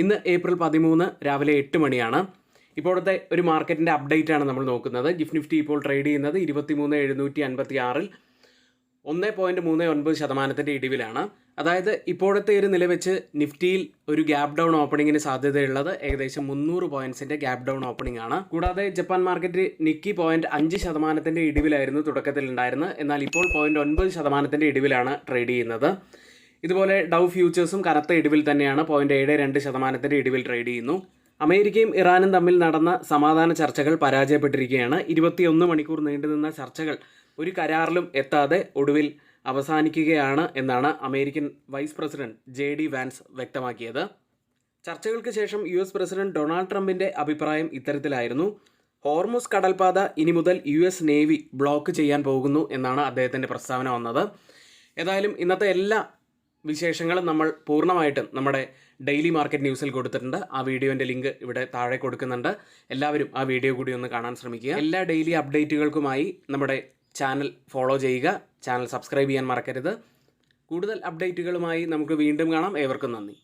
ഇന്ന് ഏപ്രിൽ 13 രാവിലെ 8 മണിയാണ്. ഇപ്പോഴത്തെ ഒരു മാർക്കറ്റിൻ്റെ അപ്ഡേറ്റ് ആണ് നമ്മൾ നോക്കുന്നത്. ഗിഫ്റ്റ് നിഫ്റ്റി ഇപ്പോൾ ട്രേഡ് ചെയ്യുന്നത് 23,756-ൽ 1.39% ഇടിവിലാണ്. അതായത് ഇപ്പോഴത്തെ ഒരു നില വെച്ച് നിഫ്റ്റിയിൽ ഒരു ഗ്യാപ് ഡൗൺ ഓപ്പണിങ്ങിന് സാധ്യതയുള്ളത് ഏകദേശം 300 പോയിന്റ്സിൻ്റെ ഗ്യാപ് ഡൗൺ ഓപ്പണിംഗ് ആണ്. കൂടാതെ ജപ്പാൻ മാർക്കറ്റ് നിക്കി 0.5% ഇടിവിലായിരുന്നു തുടക്കത്തിൽ ഉണ്ടായിരുന്നത്. എന്നാൽ ഇപ്പോൾ 0.9% ഇടിവിലാണ് ട്രേഡ് ചെയ്യുന്നത്. ഇതുപോലെ ഡൗ ഫ്യൂച്ചേഴ്സും കനത്ത ഇടിവിൽ തന്നെയാണ് 0.72% ഇടിവിൽ ട്രേഡ് ചെയ്യുന്നു. അമേരിക്കയും ഇറാനും തമ്മിൽ നടന്ന സമാധാന ചർച്ചകൾ പരാജയപ്പെട്ടിരിക്കുകയാണ്. 21 മണിക്കൂർ നീണ്ടുനിന്ന ചർച്ചകൾ ഒരു കരാറിലും എത്താതെ ഒടുവിൽ അവസാനിക്കുകയാണ് എന്നാണ് American vice president JD Vance വ്യക്തമാക്കിയത്. ചർച്ചകൾക്ക് ശേഷം US പ്രസിഡന്റ് ഡൊണാൾഡ് ട്രംപിന്റെ അഭിപ്രായം ഇത്തരത്തിലായിരുന്നു. ഹോർമുസ് കടൽപാത ഇനി മുതൽ US നേവി ബ്ലോക്ക് ചെയ്യാൻ പോകുന്നു എന്നാണ് അദ്ദേഹത്തിൻ്റെ പ്രസ്താവന വന്നത്. ഏതായാലും ഇന്നത്തെ എല്ലാ വിശേഷങ്ങളും നമ്മൾ പൂർണ്ണമായിട്ടും നമ്മുടെ ഡെയിലി മാർക്കറ്റ് ന്യൂസിൽ കൊടുത്തിട്ടുണ്ട്. ആ വീഡിയോൻ്റെ ലിങ്ക് ഇവിടെ താഴെ കൊടുക്കുന്നുണ്ട്. എല്ലാവരും ആ വീഡിയോ കൂടി ഒന്ന് കാണാൻ ശ്രമിക്കുക. എല്ലാ ഡെയിലി അപ്ഡേറ്റുകൾക്കുമായി നമ്മുടെ ചാനൽ ഫോളോ ചെയ്യുക. ചാനൽ സബ്സ്ക്രൈബ് ചെയ്യാൻ മറക്കരുത്. കൂടുതൽ അപ്ഡേറ്റുകളുമായി നമുക്ക് വീണ്ടും കാണാം. ഏവർക്കും നന്ദി.